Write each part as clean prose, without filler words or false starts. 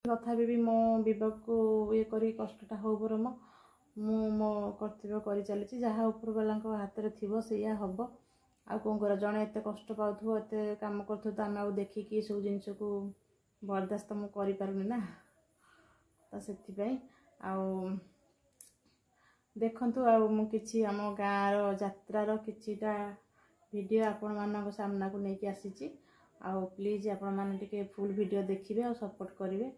तथापि भी मो विवेक को ये करी कष्टटा हो बरम मु मो कर्तव्य कर चली जहाँ ऊपर वाला हाथ में थी सैया हम आ कौन कर जड़े एत कष्ट पाथो एत कम कर तो आम आ देखिकी सब जिनस को बर्दाश्त मुझे करें ना तो से देखु आम गाँव यात्रार किछिटा वीडियो आपण मान सामना को लेकिन आसी आउ प्लीज आपण मैंने टिके फुल वीडियो देखिए और सपोर्ट करेंगे।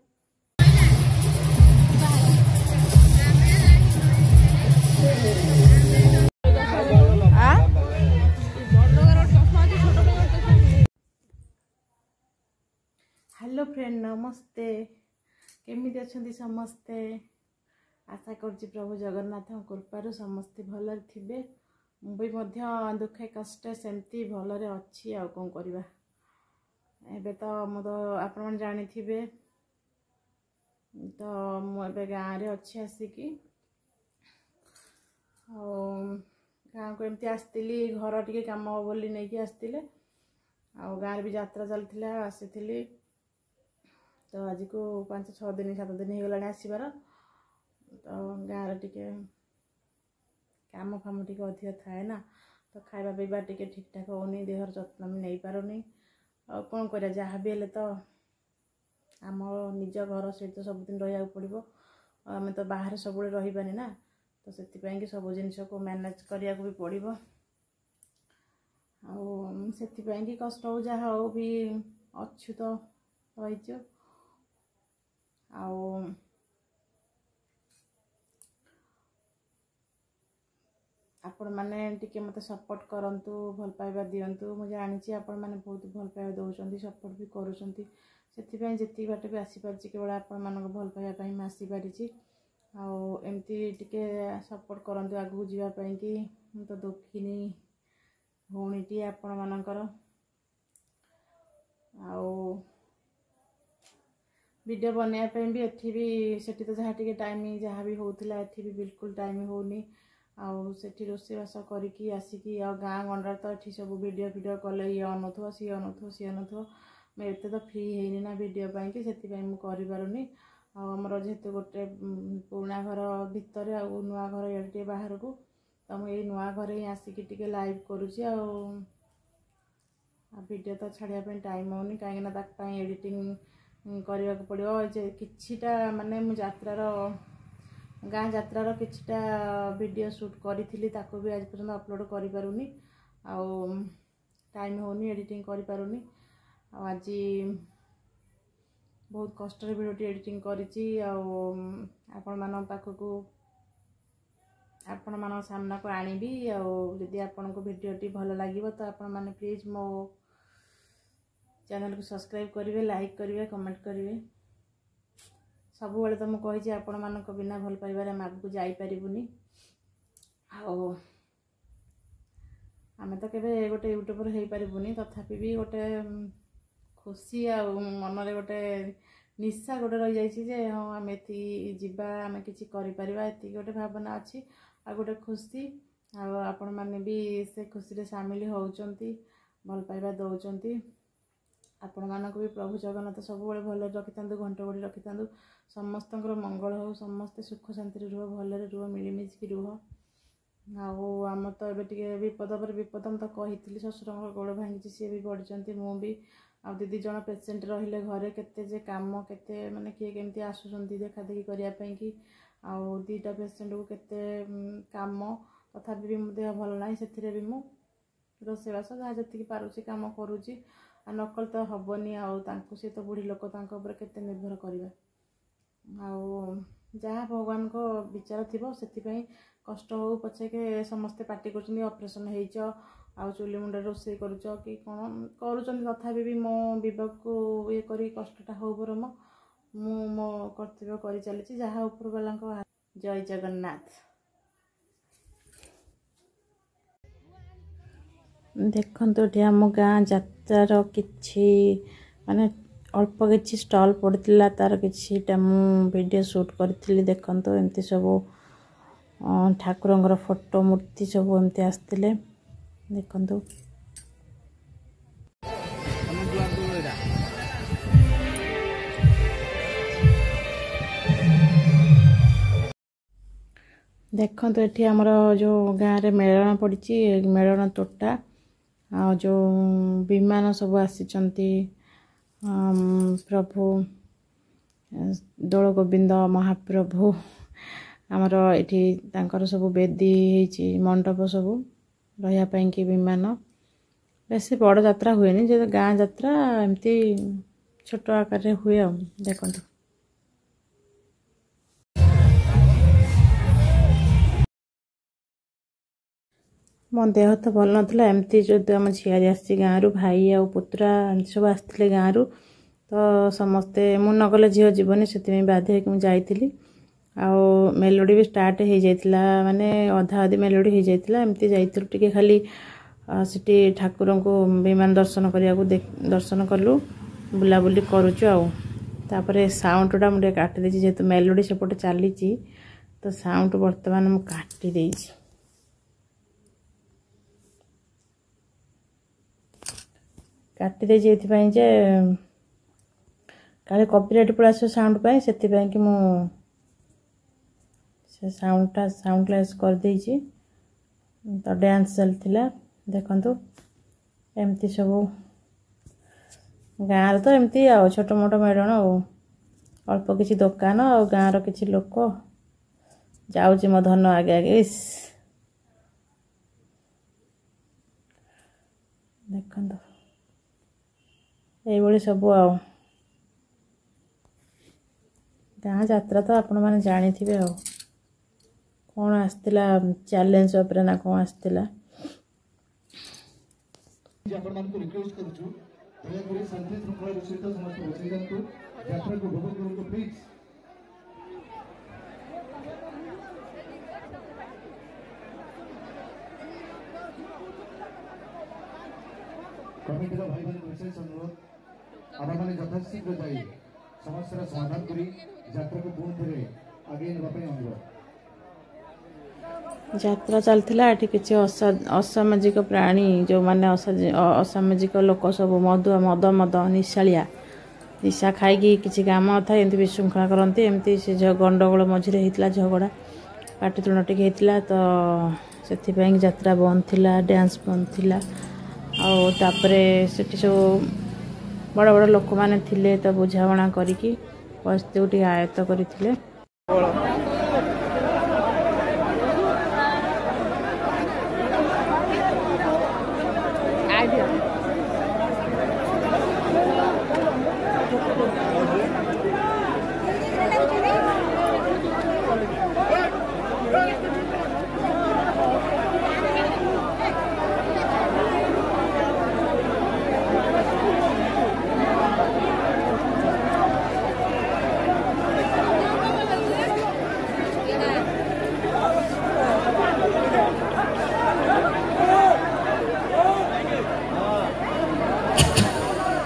हेलो फ्रेंड नमस्ते केमिति अछंती समस्ते आशा करछि प्रभु जगन्नाथ कृपारू समस्ते भलरे थिबे मुझे दुखे कष्ट सेमती भलरे अच्छी आ कौन करवा एबे तो आपण जानी थिबे तो मुझे गाँव रे अच्छी आसिकी गाँव को एमती आसती घर टे कम बोली नहीं कि आसते आ गाँव भी यात्रा चलती आसी तो आज को 5-6 दिन 7 दिन हो गला आसबार तो गाँव टे काम फाम टे अधिक थाए ना तो खाଇବା पीवा टे ठीक ठाक होनी देहर जत्न भी नहीं पारुनी और कौन कर जहाँ भी हेले तो आम निज घर सहित सबुदिन रहा पड़ो आम तो बाहर सब रही ना तो से सब जिनस को मैनेज करने को भी पड़ो आती कष्ट हो जहाँ हो भी अच्छु तो रही आपण मैंने टिके मत सपोर्ट करंतु भल पाइबा दिंतु मुझे जानी आपण मैंने बहुत भल पाइबा दौरान सपोर्ट भी करुँच से जी बाट भी आसीपारी केवल आपण मान भल पाइबा मैं आसीपारी आमती टिके सपोर्ट करंतु आगू जावाई कि तो दुखिनी भौणीटी आपण मानकर वीडियो बनवाई भी एठी भी सेठी तो जहाँ टे टाइम जहाँ भी होता एठी भी बिल्कुल टाइम होनी आठी रोषेबास करी आसिकी गाँ गंडार तो ये सब वीडियो वीडियो कले ये अनुथो सी अनुथो सी अनुथो मैं एत तो फ्री है ना वीडियो पाई से करें आमर जेहेतु गोटे पुराणा घर भितर आ नुआ घर ये बाहर को तो मुझे नुआ घर ही आसिकी टिके लाइव करुँची वीडियो तो छाड़ापी टाइम होनी कहीं एडिटिंग करने को पड़ो किछिटा माने मु यात्रार गाँ यात्रार किछिटा वीडियो शूट करी भी आज पर्यंत अपलोड करि पारुनी टाइम होनी एडिटिंग करि पारुनी आज बहुत कष्ट वीडियो एडिटिंग करिछि आपण मान पाखकू आपण मान सामना को आनिबी जदि आपण को वीडियोटी भल लागिबो तो आपण माने प्लीज मो चैनल को सब्सक्राइब करेंगे लाइक करेंगे कमेंट करेंगे सब बेले तो मुझे आपण मान बिना भल पाइबार आगू जापरूनी आम तो केवे गोटे यूट्यूबर हो पारूनी तथापि भी गोटे खुशी आ मन रे गोटे निशा गोटे रही जाए हाँ आम ये जीवा आम कि गोटे भावना अच्छी आ गोटे खुशी आपण मैंने भी से खुशी रे सामिल होउचंती भल पाइबा दौरान आपण मानक भी प्रभु जगन्नाथ सब भल रखि था घंट गोड़ी रखि था समस्त मंगल हो समस्ते सुख शांति रुह भलरे रुह मिलमिशि रुह आम तो ये विपद पर विपद तो कही शशुर गोड़ भांगी सी भी बढ़ी मु भी आ दीदी जन पेसेंट रहिले घरे केते जे काम केते माने किए केमती आसुचंती देखा देखी करिया कि आउ दीटा पेसेंट को केते काम तथापि भी मो देह भल ना से भी मु रोषेबास जहाँ जी पारुची काम करुँची नकल तो हेनी सी तो बुढ़ी लोक के निर्भर करवा जहाँ भगवान को विचार थी से कष्ट हो पछे के समस्ते पार्टी कर ऑपरेशन हो चुली मुंडे रोषे करुच कि कौन करुँच तथापि भी मो विवेक को ये करी कष्टटा हो बरम मु मो कर्तव्य कर चली जहाँ ऊपर वाला जय जगन्नाथ। देखो ये आम गाँ यात्रार किछि माने अल्प किछि स्टॉल पड़ता तार किछिटा मु वीडियो शूट करी देखो एमती सब ठाकुरंगर फोटो मूर्ति सब एमती आसते देखो देखो तो ये आमर जो गाँव में मेलन पड़ी मेलन तोटा आ जो विमान सब आसी प्रभु दोल गोविंद महाप्रभु आमर ये सब बेदी मंडप सब रही कि विमान बेसी बड़ यात्रा हुए जो गाँ यात्रा एमती छोट आकार हुए आ देखो मो देह तो भल नाला एमती जो आम झीआरी आसी गाँव भाई आ पुतरा सब आसते गाँव तो समस्ते मु नगले झील जीवनी से बाध्य होकर मुझे आउ मेलोडी भी स्टार्ट हो जाता माने अधा अधी मेलोडी हो जाता एमती जाइलु टिके खाली सिटी ठाकुर को विमान दर्शन करने को दर्शन कलु बुलाबुली करुचु आउे साउंडटा मुझे काटिदे जेहेतु मेलोडी सेपटे चली तो साउंड बर्तमान मुझे काटिदे काटिदे जे काले कॉपीराइट पड़ा आस साउंड पाए से कि मु साउंडटा साउंडलेस कर देइछि तो डांस चलथिला देखंतु एमती सब गाँव तो एमती आ छोट मोट मेलन अल्प किसी दुकान और गाँव किसी लोक जाऊँ मो धन आगे आगे इस देखंतु ये सब आ गाँ यात्रा तो आपण मैंने जानी थे कौन आसला चैलेंज उपरे ना कौन आसला कमिटी भाई भाई विशेष अनुरोध आपण मैंने यथाशीघ्र जाई समस्या समाधान करी यात्रा को पुणी थे आगे नापी अनुरोध यात्रा चलता ये किसी असामाजिक प्राणी जो माने असामाजिक लोक सब मद मद निशालिया निशा खाई किसी काम था एमती विशृंखला करती एमती से गंडगोल मझे होता झगड़ा पाटितुण टे होता तो से यात्रा बंद थिला डांस बंद थिला आउे सब बड़ बड़ लोक मैंने थिले तो बुझाणा करिकी परिस्थिति को आयत्त करते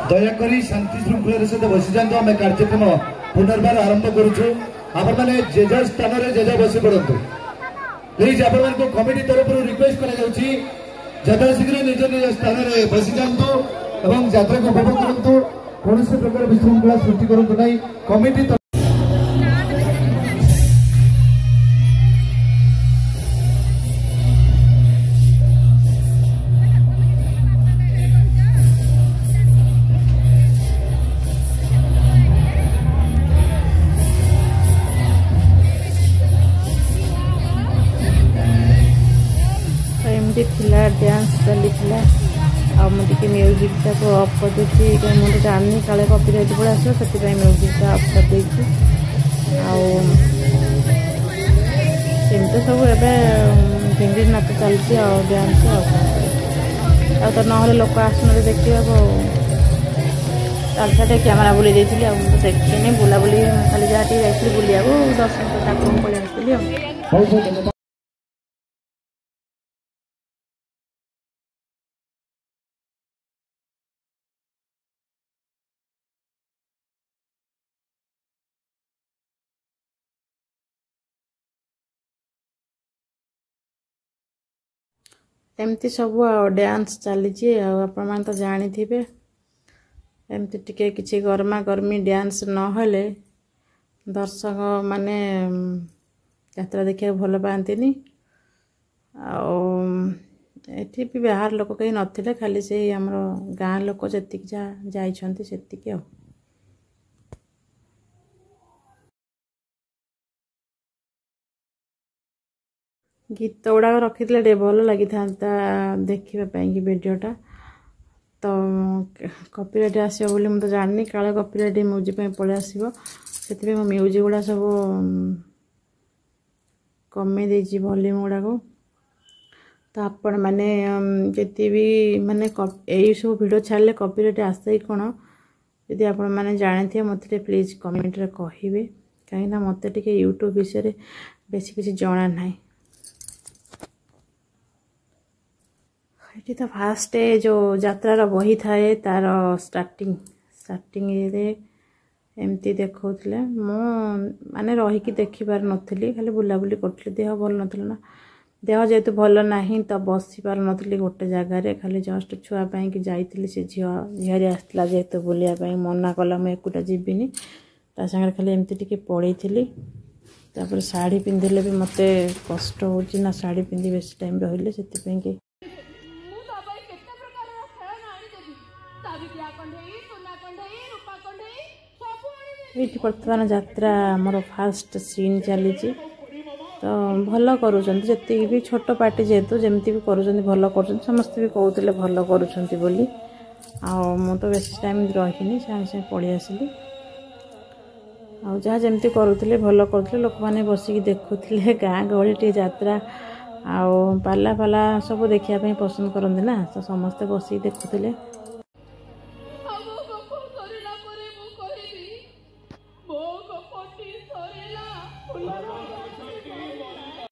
दयाकोरी शांति श्रृंखलार सहित बसी जातु आम कार्यक्रम पुनर्बार आरंभ करुचु आपण मैंने जेज स्थान में जेज बसी पड़तु प्लीज आपण कमिटी तरफ रिक्वेस्ट करा शीघ्र निज निज स्थान में बसी जातु एवं यात्रा को उपभोग करूँ कौन से प्रकार विशृंखला सृष्टि करूँ ना कमिटी डांस चली मुझे म्यूजिक को अफ कर देती मुझे जानी काले कॉपीराइट पड़ा आस से म्यूजिक अफ कर देती सब ढिंगी नाच चलती डांस तो ना लोक आसन देखा चलता कैमेरा बुले देखनी बुलाबुली खाली जहाँ जाती बुलिया दर्शन ठाकुर पलि आसती एमती सब डांस चली आपण तो जानी थे एमती टिके किसी गर्मा गर्मी डांस नहले दर्शक माने ଯାତ୍ରା ଦେଖିବାକୁ ଭଲ ପାଆନ୍ତିନି। ଆଉ ଏଠି ବି ବାହାର ଲୋକ କେହି ନଥିଲେ, ଖାଲି ସେଇ ଆମର ଗାଁ ଲୋକ ଯେତିକି ଯାହା ଯାଇଛନ୍ତି ସେତିକି। ଆଉ ଗୀତ ଗୁଡ଼ାକ ରଖିଥିଲେ ଟିକେ ଭଲ ଲାଗିଥାନ୍ତା ଦେଖିବା ପାଇଁକି ଭିଡ଼ିଓଟା। ତ କପିରାଇଟ୍ ଆସିବ ବୋଲି ମୁଁ ତ ଜାଣିନି, କାଳେ କପିରାଇଟ୍ ମ୍ୟୁଜିକ୍ ପାଇଁ ପଳେଇ ଆସିବ, ସେଥିପାଇଁ ମୋ ମ୍ୟୁଜିକ୍ ଗୁଡ଼ା ସବୁ କମେଇ ଦେଇଛି ଭଲ୍ୟୁମ୍ ଗୁଡ଼ାକୁ। ତ ଆପଣମାନେ ଯଦି ବି ମାନେ ଏଇସବୁ ଭିଡ଼ିଓ ଛାଡ଼ିଲେ କପିରାଇଟ୍ ଆସେ କି କ'ଣ, ଯଦି ଆପଣମାନେ ଜାଣିଥିବେ ମୋତେ ଟିକେ ପ୍ଲିଜ୍ କମେଣ୍ଟରେ କହିବେ, କାହିଁକିନା ମୋତେ ଟିକେ ୟୁଟ୍ୟୁବ୍ ବିଷୟରେ ବେଶୀ କିଛି ଜଣା ନାହିଁ। ଏଠି ତ ଫାଷ୍ଟ ଯେଉଁ ଯାତ୍ରାର ବହି ଥାଏ ତାର ଷ୍ଟାର୍ଟିଂରେ ଏମିତି ଦେଖାଉଥିଲେ। ମୁଁ ମାନେ ରହିକି ଦେଖିପାରୁନଥିଲି, ଖାଲି ବୁଲାବୁଲି କରୁଥିଲି, ଦେହ ଭଲ ନଥିଲା ନା। ଦେହ ଯେହେତୁ ଭଲ ନାହିଁ ତ ବସିପାରୁନଥିଲି ଗୋଟେ ଜାଗାରେ, ଖାଲି ଜଷ୍ଟ ଛୁଆ ପାଇଁକି ଯାଇଥିଲି। ସେ ଝିଆରୀ ଆସିଥିଲା ଯେହେତୁ ବୁଲିବା ପାଇଁ, ମନା କଲା ମୁଁ ଏକୁଟା ଯିବିନି, ତା ସାଙ୍ଗରେ ଖାଲି ଏମିତି ଟିକେ ପଳେଇଥିଲି। ତାପରେ ଶାଢ଼ୀ ପିନ୍ଧିଲେ ବି ମୋତେ କଷ୍ଟ ହେଉଛି ନା, ଶାଢ଼ୀ ପିନ୍ଧି ବେଶୀ ଟାଇମ୍ ରହିଲେ, ସେଥିପାଇଁକି ଏଇଠି ବର୍ତ୍ତମାନ ଯାତ୍ରା ଆମର ଫାଷ୍ଟ ସିନ୍ ଚାଲିଛି। ତ ଭଲ କରୁଛନ୍ତି, ଯେତିକି ବି ଛୋଟ ପାର୍ଟି ଯେହେତୁ ଯେମିତି ବି କରୁଛନ୍ତି ଭଲ କରୁଛନ୍ତି, ସମସ୍ତେ ବି କହୁଥିଲେ ଭଲ କରୁଛନ୍ତି ବୋଲି। ଆଉ ମୁଁ ତ ବେଶୀ ଟାଇମ୍ ରହିନି, ସାଙ୍ଗେ ସାଙ୍ଗେ ପଳେଇ ଆସିଲି। ଆଉ ଯାହା ଯେମିତି କରୁଥିଲେ ଭଲ କରୁଥିଲେ, ଲୋକମାନେ ବସିକି ଦେଖୁଥିଲେ। ଗାଁ ଗହଳି ଟିକେ ଯାତ୍ରା ଆଉ ପାଲା ସବୁ ଦେଖିବା ପାଇଁ ପସନ୍ଦ କରନ୍ତି ନା, ତ ସମସ୍ତେ ବସିକି ଦେଖୁଥିଲେ।